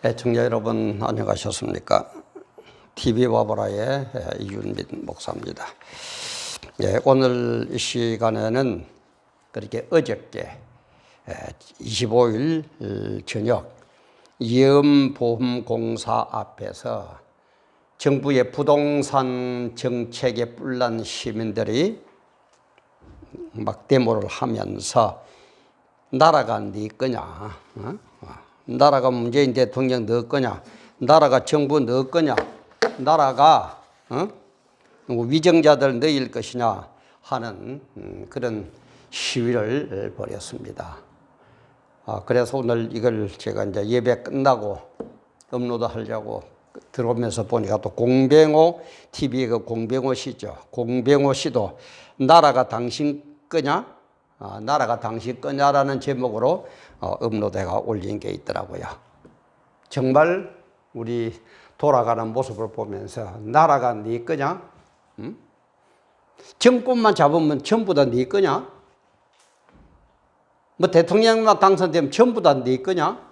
애청자 여러분 안녕하셨습니까? TV 와보라의 이윤민 목사입니다. 오늘 이 시간에는 그렇게 어저께 25일 저녁 예음보험공사 앞에서 정부의 부동산 정책에 뿔난 시민들이 막 데모를 하면서 나라가 네 거냐, 나라가 문재인 대통령 너 거냐, 나라가 정부 너 거냐, 나라가 위정자들 너일 것이냐 하는 그런 시위를 벌였습니다. 그래서 오늘 이걸 제가 이제 예배 끝나고 업로드 하려고 들어오면서 보니까 또 공병호 TV의 그 공병호 씨죠. 공병호 씨도 나라가 당신 거냐? 나라가 당신 거냐라는 제목으로 업로드가 올린 게 있더라고요. 정말 우리 돌아가는 모습을 보면서 나라가 네 거냐? 정권만 잡으면 전부 다 네 거냐? 뭐 대통령만 당선되면 전부 다 네 거냐?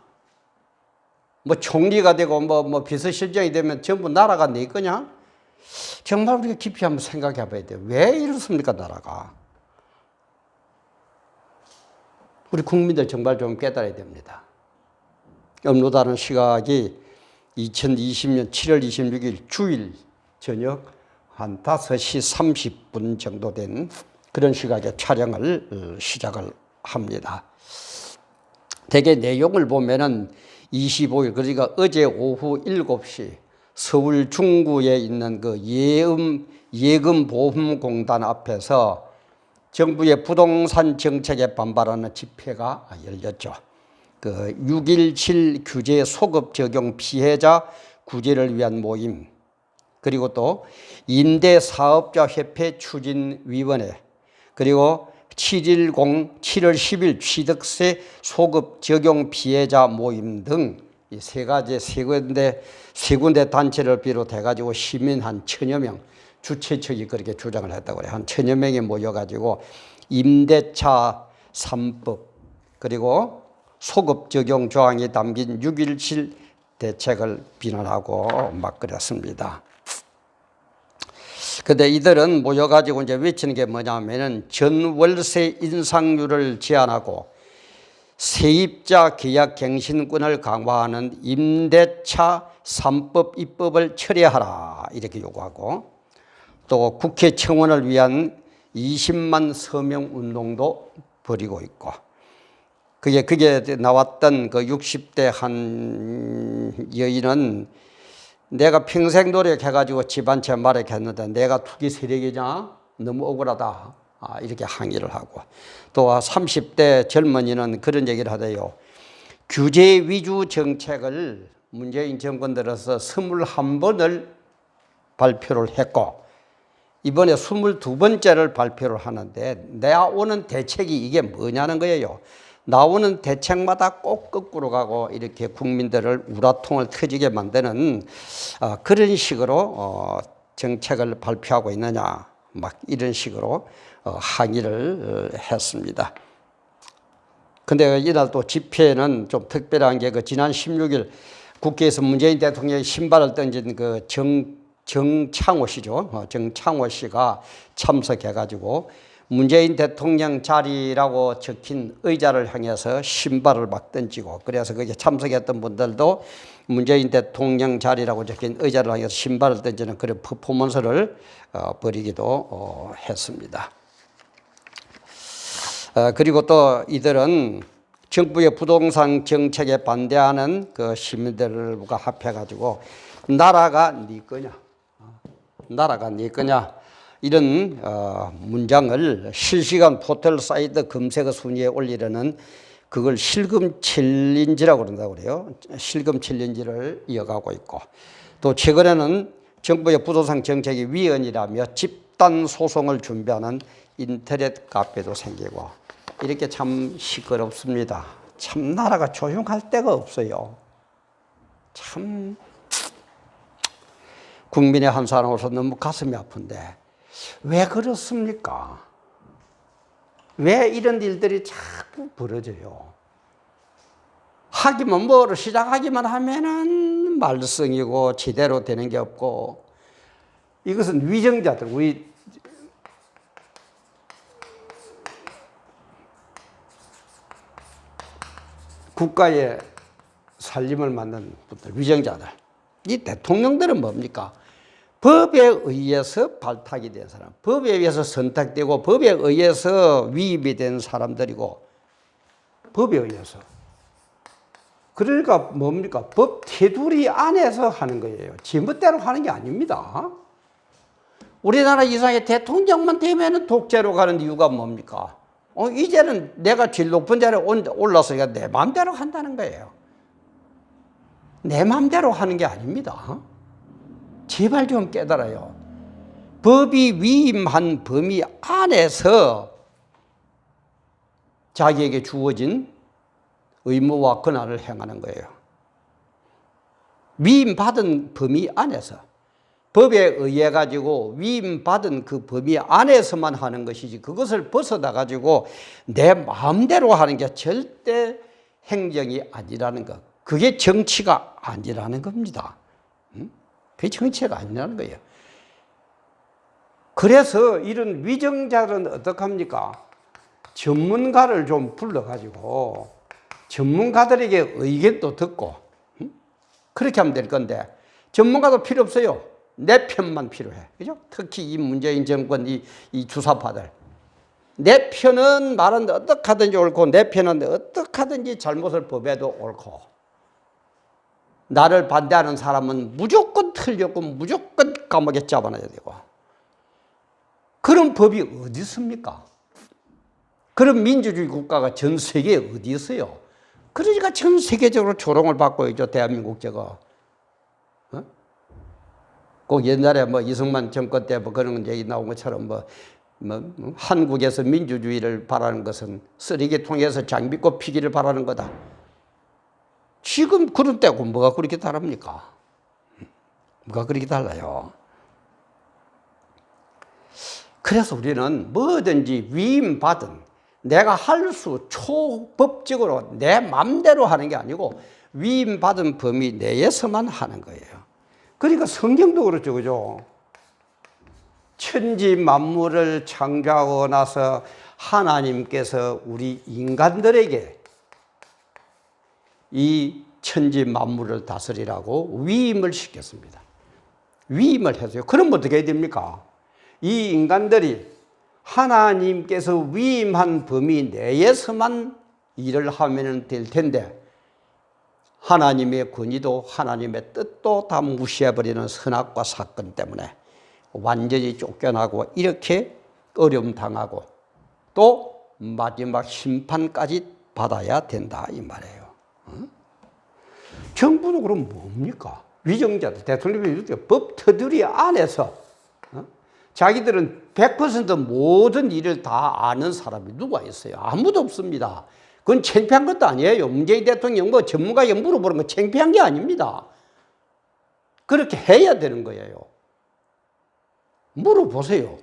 뭐 총리가 되고 뭐 비서실장이 되면 전부 나라가 네 거냐? 정말 우리가 깊이 한번 생각해 봐야 돼요. 왜 이렇습니까, 나라가? 우리 국민들 정말 좀 깨달아야 됩니다. 업로드하는 시각이 2020년 7월 26일 주일 저녁 한 5시 30분 정도 된 그런 시각에 촬영을 시작을 합니다. 대개 내용을 보면은 25일, 그러니까 어제 오후 7시 서울 중구에 있는 그 예금보험공단 앞에서 정부의 부동산 정책에 반발하는 집회가 열렸죠. 그 6.17 규제 소급 적용 피해자 구제를 위한 모임, 그리고 또 임대사업자협회 추진위원회, 그리고 7.10 7월 10일 취득세 소급 적용 피해자 모임 등 이 세 가지 세 군데 단체를 비롯해 가지고 시민 한 1000여 명, 주최 측이 그렇게 주장을 했다고 그래요. 한 1000여 명이 모여가지고 임대차 3법 그리고 소급 적용 조항이 담긴 6.17 대책을 비난하고 막 그랬습니다. 근데 이들은 모여가지고 이제 외치는 게 뭐냐면은 전월세 인상률을 제한하고 세입자 계약 갱신권을 강화하는 임대차 3법 입법을 철회하라 이렇게 요구하고, 또 국회 청원을 위한 20만 서명 운동도 벌이고 있고, 그게 나왔던 그 60대 한 여인은 내가 평생 노력해가지고 집 한 채 마련했는데 내가 투기 세력이냐? 너무 억울하다. 이렇게 항의를 하고, 또 30대 젊은이는 그런 얘기를 하대요. 규제 위주 정책을 문재인 정권 들어서 21번을 발표를 했고 이번에 22번째를 발표를 하는데 나오는 대책이 이게 뭐냐는 거예요. 나오는 대책마다 꼭 거꾸로 가고 이렇게 국민들을 우라통을 터지게 만드는 그런 식으로 정책을 발표하고 있느냐, 막 이런 식으로 항의를 했습니다. 근데 이날 또 집회는 좀 특별한 게 그 지난 16일 국회에서 문재인 대통령의 신발을 던진 그 정창호 씨죠. 정창호 씨가 참석해가지고 문재인 대통령 자리라고 적힌 의자를 향해서 신발을 막 던지고, 그래서 거기에 참석했던 분들도 문재인 대통령 자리라고 적힌 의자를 향해서 신발을 던지는 그런 퍼포먼스를 벌이기도 했습니다. 그리고 또 이들은 정부의 부동산 정책에 반대하는 그 시민들과 합해가지고 나라가 네 거냐, 나라가 네 거냐 이런 문장을 실시간 포털 사이트 검색 순위에 올리려는 그걸 실금 챌린지라고 그런다고 그래요. 실금 챌린지를 이어가고 있고, 또 최근에는 정부의 부동산 정책이 위헌이라며 집단 소송을 준비하는 인터넷 카페도 생기고, 이렇게 참 시끄럽습니다. 참 나라가 조용할 데가 없어요. 참 국민의 한 사람으로서 너무 가슴이 아픈데 왜 그렇습니까? 왜 이런 일들이 자꾸 벌어져요? 하기만 뭐로 시작하기만 하면은 말썽이고 제대로 되는 게 없고, 이것은 위정자들, 우리 국가의 살림을 맡는 분들, 위정자들. 이 대통령들은 뭡니까? 법에 의해서 발탁이 된 사람, 법에 의해서 선택되고 법에 의해서 위임이 된 사람들이고, 법에 의해서. 그러니까 뭡니까? 법 테두리 안에서 하는 거예요. 지멋대로 하는 게 아닙니다. 우리나라 이상의 대통령만 되면 독재로 가는 이유가 뭡니까? 이제는 내가 제일 높은 자리에 올라서니까 내 마음대로 한다는 거예요. 내 마음대로 하는 게 아닙니다. 제발 좀 깨달아요. 법이 위임한 범위 안에서 자기에게 주어진 의무와 권한을 행하는 거예요. 위임받은 범위 안에서, 법에 의해 가지고 위임받은 그 범위 안에서만 하는 것이지, 그것을 벗어나 가지고 내 마음대로 하는 게 절대 행정이 아니라는 것. 그게 정치가 아니라는 겁니다. 그게 정치가 아니라는 거예요. 그래서 이런 위정자들은 어떡합니까? 전문가를 좀 불러가지고 전문가들에게 의견도 듣고 그렇게 하면 될 건데, 전문가도 필요 없어요. 내 편만 필요해. 그죠? 특히 이 문재인 정권 이 주사파들. 내 편은 말은 어떻게 하든지 옳고, 내 편은 어떻게 하든지 잘못을 법에도 옳고, 나를 반대하는 사람은 무조건 틀렸고 무조건 감옥에 잡아놔야 되고, 그런 법이 어디 있습니까? 그런 민주주의 국가가 전 세계에 어디 있어요? 그러니까 전 세계적으로 조롱을 받고 있죠, 대한민국 저거. 꼭 옛날에 뭐 이승만 정권 때 뭐 그런 얘기 나온 것처럼 뭐 한국에서 민주주의를 바라는 것은 쓰레기통에서 장비꽃 피기를 바라는 거다. 지금 그런 때고 뭐가 그렇게 다릅니까? 뭐가 그렇게 달라요? 그래서 우리는 뭐든지 위임받은, 내가 할 수 초법적으로 내 맘대로 하는 게 아니고 위임받은 범위 내에서만 하는 거예요. 그러니까 성경도 그렇죠, 그죠? 천지 만물을 창조하고 나서 하나님께서 우리 인간들에게 이 천지 만물을 다스리라고 위임을 시켰습니다. 위임을 해서요. 그럼 어떻게 해야 됩니까? 이 인간들이 하나님께서 위임한 범위 내에서만 일을 하면 될 텐데, 하나님의 권위도 하나님의 뜻도 다 무시해버리는 선악과 사건 때문에 완전히 쫓겨나고 이렇게 어려움 당하고 또 마지막 심판까지 받아야 된다 이 말이에요. 정부도 그럼 뭡니까? 위정자들, 대통령이 이렇게 법 테두리 안에서 자기들은 100% 모든 일을 다 아는 사람이 누가 있어요? 아무도 없습니다. 그건 창피한 것도 아니에요. 문재인 대통령 뭐 전문가에게 물어보는 건 창피한 게 아닙니다. 그렇게 해야 되는 거예요. 물어보세요.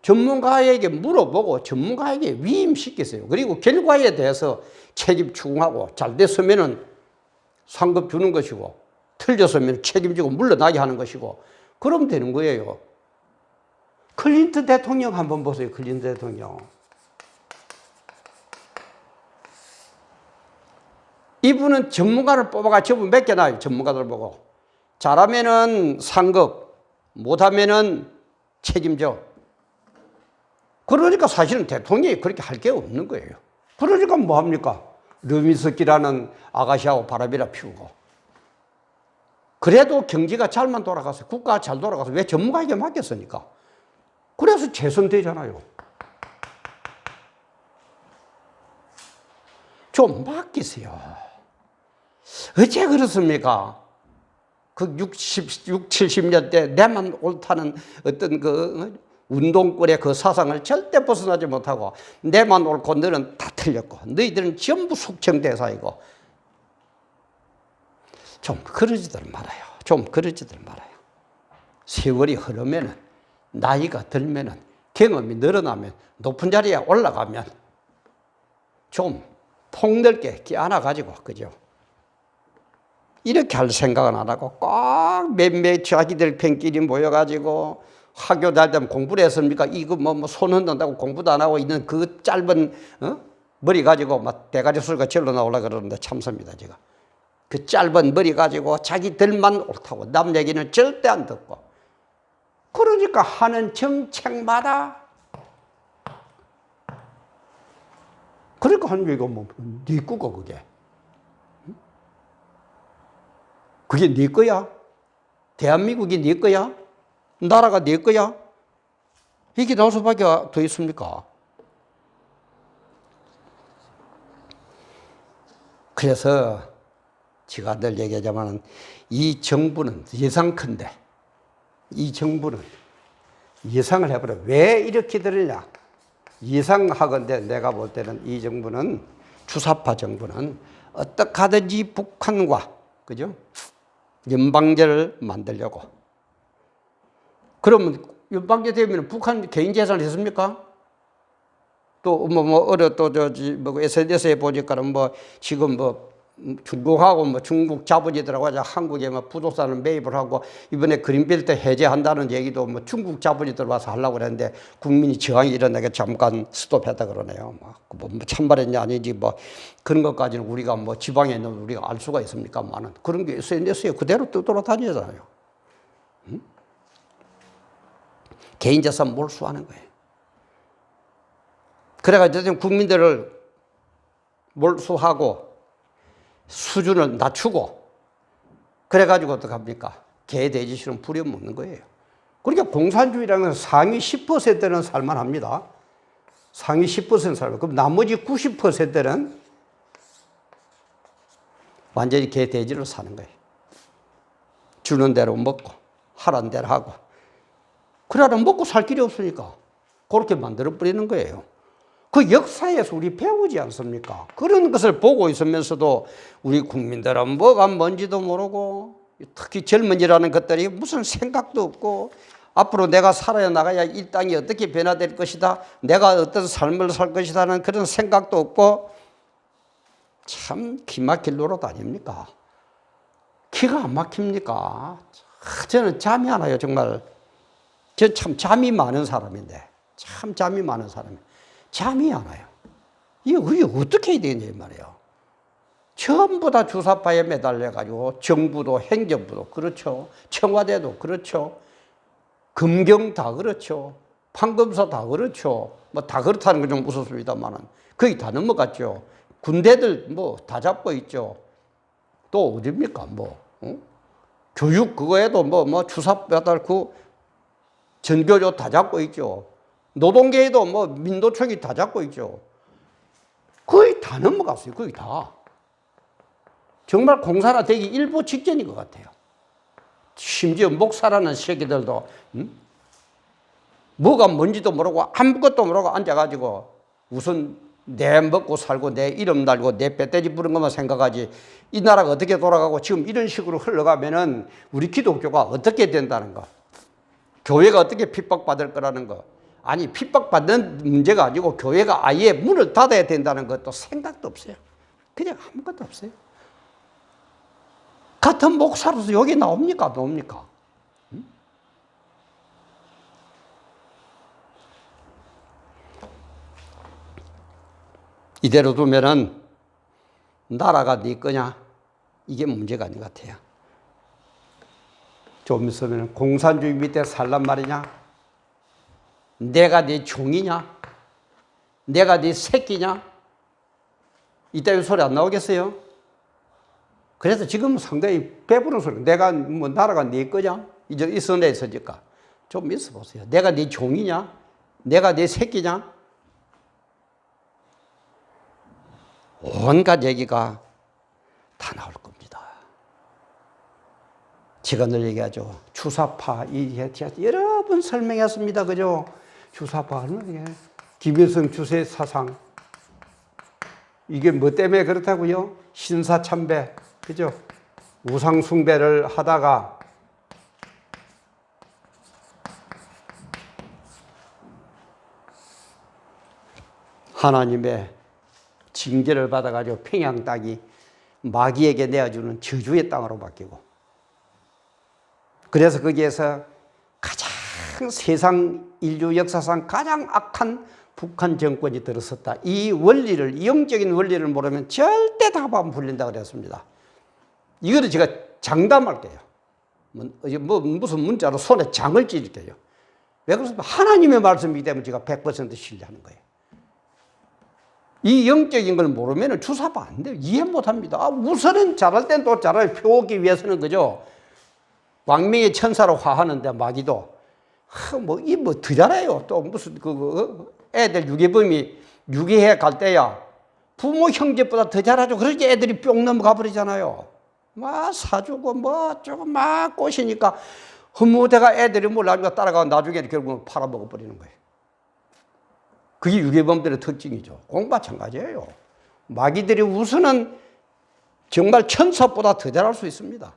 전문가에게 물어보고 전문가에게 위임시키세요. 그리고 결과에 대해서 책임 추궁하고 잘 됐으면은 상급 주는 것이고, 틀렸으면 책임지고 물러나게 하는 것이고, 그러면 되는 거예요. 클린턴 대통령 한번 보세요. 클린턴 대통령. 이분은 전문가를 뽑아가 저분 맡겨놔요. 전문가들 보고. 잘하면은 상급, 못하면은 책임져. 그러니까 사실은 대통령이 그렇게 할 게 없는 거예요. 그러니까 뭐 합니까? 르미스키라는 아가씨하고 바람이라 피우고. 그래도 경제가 잘만 돌아가서, 국가가 잘 돌아가서 왜 전문가에게 맡겼습니까? 그래서 재선되잖아요. 좀 맡기세요. 어째 그렇습니까? 그 60, 70년대 내만 옳다는 어떤 그 운동권의 그 사상을 절대 벗어나지 못하고, 내만 옳고 너는 다 틀렸고 너희들은 전부 숙청대사이고, 좀 그러지들 말아요. 좀 그러지들 말아요. 세월이 흐르면은, 나이가 들면은, 경험이 늘어나면, 높은 자리에 올라가면 좀 폭넓게 끼안아가지고, 그죠? 이렇게 할 생각은 안 하고 꼭 몇몇 자기들 편끼리 모여가지고 학교 다닐 때면 공부를 했습니까? 이거 손 흔든다고 공부도 안 하고 있는 그 짧은 머리 가지고 막 대가리 소리가 절로 나오려고 그러는데 참습니다, 제가. 그 짧은 머리 가지고 자기들만 옳다고 남 얘기는 절대 안 듣고. 그러니까 하는 정책마다 그러니까 하는 얘기가 네 거가 그게. 그게 네 거야? 대한민국이 네 거야? 나라가 네 거야? 이게 나올 수밖에 더 있습니까? 그래서 제가 늘 얘기하자면 이 정부는 예상컨대 이 정부는 예상을 해보라. 왜 이렇게 들으냐? 예상하건대 내가 볼 때는 이 정부는 주사파 정부는 어떻게 하든지 북한과 그죠? 연방제를 만들려고. 그러면 연방제 되면 북한 개인 재산을 했습니까? 또 SNS에 보니까는 지금 중국하고 중국 자본이들하고 한국에 부동산을 매입을 하고 이번에 그린벨트 해제한다는 얘기도 중국 자본이들 와서 하려고 그랬는데 국민이 저항이 일어나게 잠깐 스톱했다 그러네요. 찬발했냐 아니지 그런 것까지는 우리가 지방에 있는 우리가 알 수가 있습니까만은 그런 게 SNS에 그대로 떠돌아다니잖아요. 응? 개인 재산 몰수하는 거예요. 그래가지고 국민들을 몰수하고 수준을 낮추고 그래가지고 어떡합니까? 개, 돼지 실은 부려먹는 거예요. 그러니까 공산주의라는 상위 10%는 살만합니다. 상위 10%는 살만. 그럼 나머지 90%는 완전히 개, 돼지로 사는 거예요. 주는 대로 먹고 하라는 대로 하고. 그러다 먹고 살 길이 없으니까 그렇게 만들어버리는 거예요. 그 역사에서 우리 배우지 않습니까? 그런 것을 보고 있으면서도 우리 국민들은 뭐가 뭔지도 모르고 특히 젊은이라는 것들이 무슨 생각도 없고 앞으로 내가 살아야 나가야 이 땅이 어떻게 변화될 것이다. 내가 어떤 삶을 살 것이다는 그런 생각도 없고 참 기막힐 노릇 아닙니까? 기가 안 막힙니까? 저는 잠이 안 와요, 정말. 저 참 잠이 많은 사람인데 참 잠이 많은 사람이에요. 잠이 안 와요. 이게 어떻게 해야 되냐 말이에요. 전부 다 주사파에 매달려가지고 정부도 행정부도 그렇죠. 청와대도 그렇죠. 금경 다 그렇죠. 판검사 다 그렇죠. 다 그렇다는 건 좀 무섭습니다만은 거의 다 넘어갔죠. 군대들 다 잡고 있죠. 또 어딥니까 교육 그거에도 주사파들 전교조 다 잡고 있죠. 노동계에도 민노총이 다 잡고 있죠. 거의 다 넘어갔어요. 거의 다. 정말 공산화 되기 일보 직전인 것 같아요. 심지어 목사라는 새끼들도 뭐가 뭔지도 모르고 아무것도 모르고 앉아가지고 우선 내 먹고 살고 내 이름 달고 내 뱃돼지 부른 것만 생각하지 이 나라가 어떻게 돌아가고 지금 이런 식으로 흘러가면은 우리 기독교가 어떻게 된다는 거. 교회가 어떻게 핍박받을 거라는 거. 아니 핍박받는 문제가 아니고 교회가 아예 문을 닫아야 된다는 것도 생각도 없어요. 그냥 아무것도 없어요. 같은 목사로서 여기 나옵니까? 나옵니까? 이대로 두면은 나라가 네 거냐? 이게 문제가 아닌 것 같아요. 좀 있으면 공산주의 밑에 살란 말이냐? 내가 네 종이냐? 내가 네 새끼냐? 이따위 소리 안 나오겠어요? 그래서 지금 상당히 배부른 소리. 내가 나라가 네 거냐? 이제 이 선에 있으니까 좀 있어 보세요. 내가 네 종이냐? 내가 네 새끼냐? 온갖 얘기가 다 나올 겁니다. 제가 늘 얘기하죠. 주사파, 여러 번 설명했습니다. 그죠? 주사파는 김일성 주세 사상. 이게 뭐 때문에 그렇다고요? 신사참배. 그죠? 우상숭배를 하다가 하나님의 징계를 받아가지고 평양 땅이 마귀에게 내어주는 저주의 땅으로 바뀌고, 그래서 거기에서 가장 세상 인류 역사상 가장 악한 북한 정권이 들어섰다. 이 원리를, 이 영적인 원리를 모르면 절대 답 안 풀린다 그랬습니다. 이거를 제가 장담할게요. 무슨 문자로 손에 장을 찌를게요. 왜 그렇습니까? 하나님의 말씀이기 때문에 제가 100% 신뢰하는 거예요. 이 영적인 걸 모르면 주사파 안 돼요. 이해 못 합니다. 우선은 잘할 땐 또 잘할 표기 위해서는 그죠. 광명의 천사로 화하는데 마귀도 더 잘해요. 또 무슨 애들 유괴범이 유괴해 갈 때야 부모 형제보다 더 잘하죠. 그러지 애들이 뿅 넘어가 버리잖아요. 막 사주고 조금 막 꼬시니까 허무대가 애들이 몰라주고 따라가고 나중에 결국은 팔아먹어 버리는 거예요. 그게 유괴범들의 특징이죠. 꼭 마찬가지예요. 마귀들이 우선은 정말 천사보다 더 잘할 수 있습니다.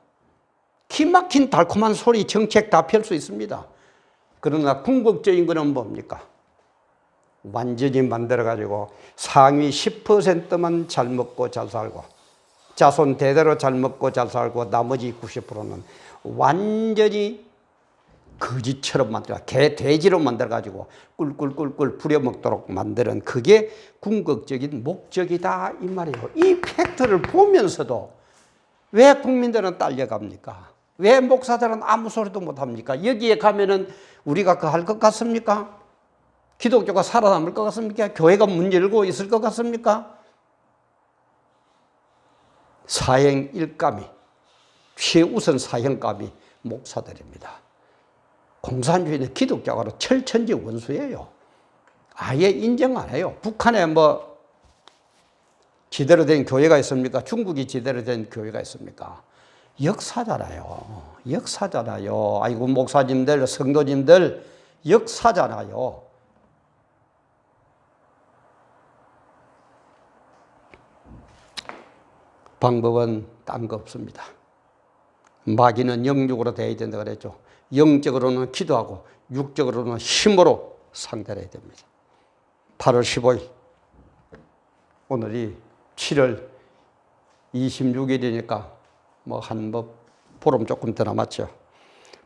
기막힌 달콤한 소리 정책 다 펼 수 있습니다. 그러나 궁극적인 거는 뭡니까? 완전히 만들어가지고 상위 10%만 잘 먹고 잘 살고 자손 대대로 잘 먹고 잘 살고 나머지 90%는 완전히 거지처럼 만들어 개 돼지로 만들어가지고 꿀꿀꿀꿀 부려먹도록 만드는 그게 궁극적인 목적이다 이 말이에요. 이 팩트를 보면서도 왜 국민들은 딸려갑니까? 왜 목사들은 아무 소리도 못합니까? 여기에 가면은 우리가 할 것 같습니까? 기독교가 살아남을 것 같습니까? 교회가 문 열고 있을 것 같습니까? 사형 일감이, 최우선 사형감이 목사들입니다. 공산주의는 기독교하고 철천지 원수예요. 아예 인정 안 해요. 북한에 제대로 된 교회가 있습니까? 중국이 제대로 된 교회가 있습니까? 역사잖아요. 역사잖아요. 아이고, 목사님들, 성도님들, 역사잖아요. 방법은 딴 거 없습니다. 마귀는 영육으로 되어야 된다 그랬죠. 영적으로는 기도하고 육적으로는 힘으로 상대를 해야 됩니다. 8월 15일, 오늘이 7월 26일이니까 보름 조금 더 남았죠.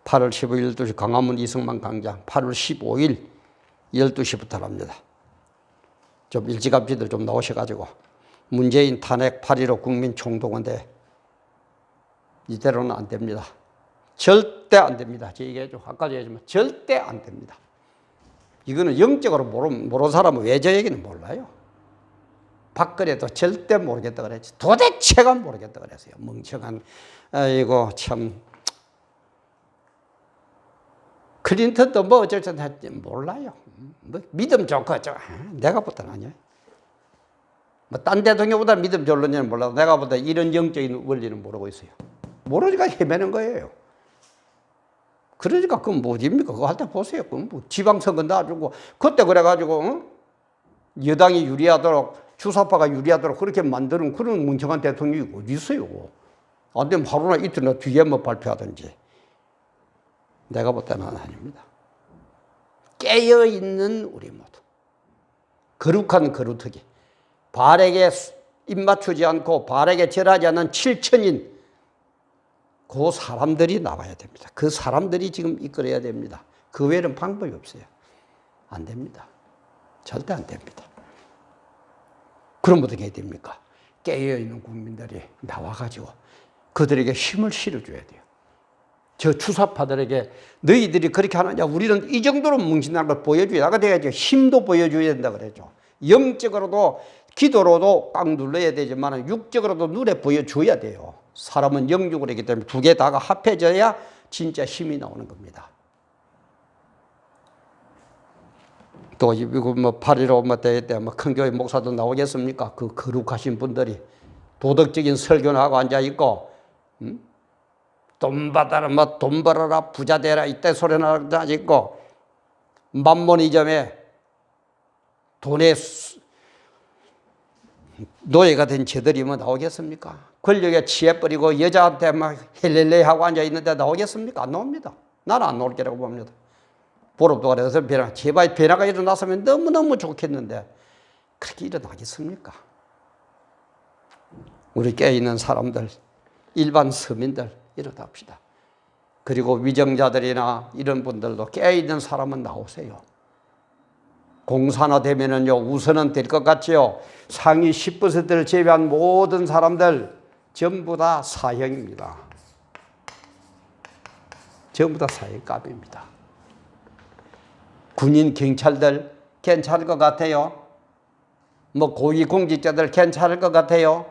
8월 15일 12시 광화문 이승만 광장, 8월 15일 12시부터 합니다. 좀 일찌감치들 좀 나오셔가지고 문재인 탄핵 8.15 국민 총동원대 이대로는 안 됩니다. 절대 안 됩니다. 제가 얘기했죠. 아까도 얘기했지만 절대 안 됩니다. 이거는 영적으로 모르는 사람은 왜 저 얘기는 몰라요. 박근혜도 절대 모르겠다 그랬지. 도대체가 모르겠다 그랬어요. 멍청한, 아이고, 참. 클린턴도 어쩔 줄 몰라요. 믿음 좋고, 내가 보다 아니야. 딴 대통령보다 믿음 좋을는지는 몰라도 내가 보다 이런 영적인 원리는 모르고 있어요. 모르니까 헤매는 거예요. 그러니까 그건 뭐입니까? 그거 할 때 보세요. 지방선거 놔주고, 그때 그래가지고, 여당이 유리하도록, 주사파가 유리하도록 그렇게 만드는 그런 멍청한 대통령이 어디 있어요? 안 되면 하루나 이틀이나 뒤에 발표하든지. 내가 볼 때는 아닙니다. 깨어있는 우리 모두. 거룩한 거루터기. 발에게 입 맞추지 않고 발에게 절하지 않는 7천인 그 사람들이 나와야 됩니다. 그 사람들이 지금 이끌어야 됩니다. 그 외에는 방법이 없어요. 안 됩니다. 절대 안 됩니다. 그럼 어떻게 해야 됩니까? 깨어있는 국민들이 나와가지고 그들에게 힘을 실어줘야 돼요. 저 추사파들에게 너희들이 그렇게 하느냐, 우리는 이 정도로 뭉신다는 걸 보여줘야 돼야죠. 힘도 보여줘야 된다 그랬죠. 영적으로도 기도로도 꽉 눌러야 되지만 육적으로도 눈에 보여줘야 돼요. 사람은 영육으로 하기 때문에 두 개 다가 합해져야 진짜 힘이 나오는 겁니다. 또 이거 8.15 대회 때 큰 교회 목사도 나오겠습니까? 그 거룩하신 분들이 도덕적인 설교를 하고 앉아 있고, 돈 받아라, 돈 벌어라, 부자 되라 이때 소리나 앉아 있고, 만몬이점에 돈에 노예가 된 저들이 나오겠습니까? 권력에 취해버리고 여자한테 헬렐레 하고 앉아 있는데 나오겠습니까? 안 나옵니다. 나는 안 나올 거라고 봅니다. 보름도 그래서 제발 변화가 일어났으면 너무너무 좋겠는데 그렇게 일어나겠습니까? 우리 깨어있는 사람들, 일반 서민들 이러다 합시다. 그리고 위정자들이나 이런 분들도 깨어있는 사람은 나오세요. 공산화 되면은요, 우선은 될 것 같지요. 상위 10%를 제외한 모든 사람들 전부 다 사형입니다. 전부 다 사형감입니다. 군인, 경찰들 괜찮을 것 같아요? 뭐 고위공직자들 괜찮을 것 같아요?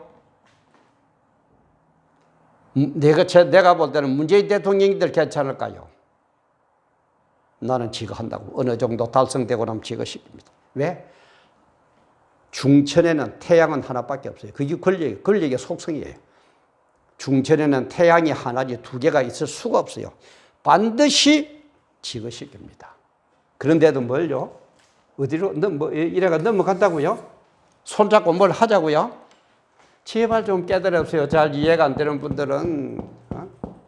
내가 볼 때는 문재인 대통령들 괜찮을까요? 나는 지가 한다고. 어느 정도 달성되고 나면 지가 시킵니다. 왜? 중천에는 태양은 하나밖에 없어요. 그게 권력의 속성이에요. 중천에는 태양이 하나지 두 개가 있을 수가 없어요. 반드시 지가 시킵니다. 그런데도 뭘요? 어디로 이래가 넘어간다고요? 손잡고 뭘 하자고요? 제발 좀 깨달으세요. 잘 이해가 안 되는 분들은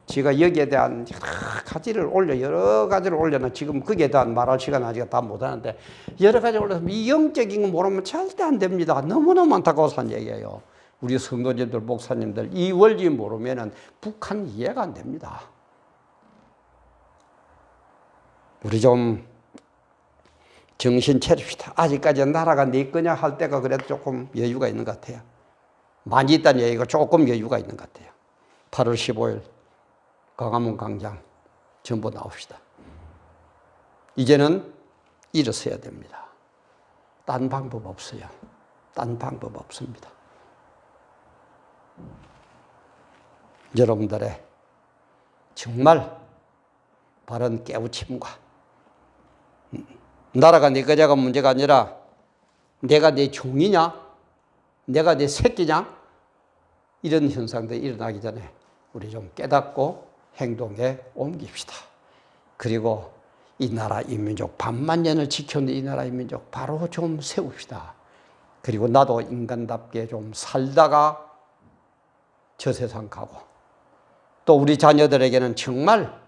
지가 여기에 대한 여러 가지를 올려는 지금 거기에 대한 말할 시간 아직 다 못하는데 여러 가지 올려서 이 영적인 거 모르면 절대 안 됩니다. 너무너무 안타까워서 한 얘기예요. 우리 성도님들, 목사님들 이 원리 모르면은 북한 이해가 안 됩니다. 우리 좀 정신 차립시다. 아직까지 나라가 네 거냐 할 때가 그래도 조금 여유가 있는 것 같아요. 많이 있다는 얘기가 조금 여유가 있는 것 같아요. 8월 15일 광화문 광장 전부 나옵시다. 이제는 일어서야 됩니다. 딴 방법 없어요. 딴 방법 없습니다. 여러분들의 정말 바른 깨우침과 나라가 네 거냐가 문제가 아니라 내가 내 종이냐? 내가 내 새끼냐? 이런 현상들이 일어나기 전에 우리 좀 깨닫고 행동에 옮깁시다. 그리고 이 나라 이 민족 반만 년을 지켜온 이 나라 이 민족 바로 좀 세웁시다. 그리고 나도 인간답게 좀 살다가 저 세상 가고 또 우리 자녀들에게는 정말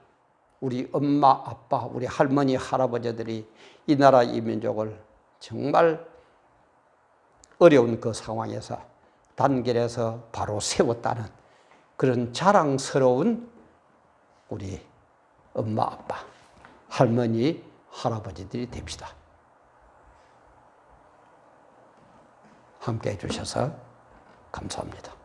우리 엄마, 아빠, 우리 할머니, 할아버지들이 이 나라 이 민족을 정말 어려운 그 상황에서 단결해서 바로 세웠다는 그런 자랑스러운 우리 엄마, 아빠, 할머니, 할아버지들이 됩시다. 함께 해주셔서 감사합니다.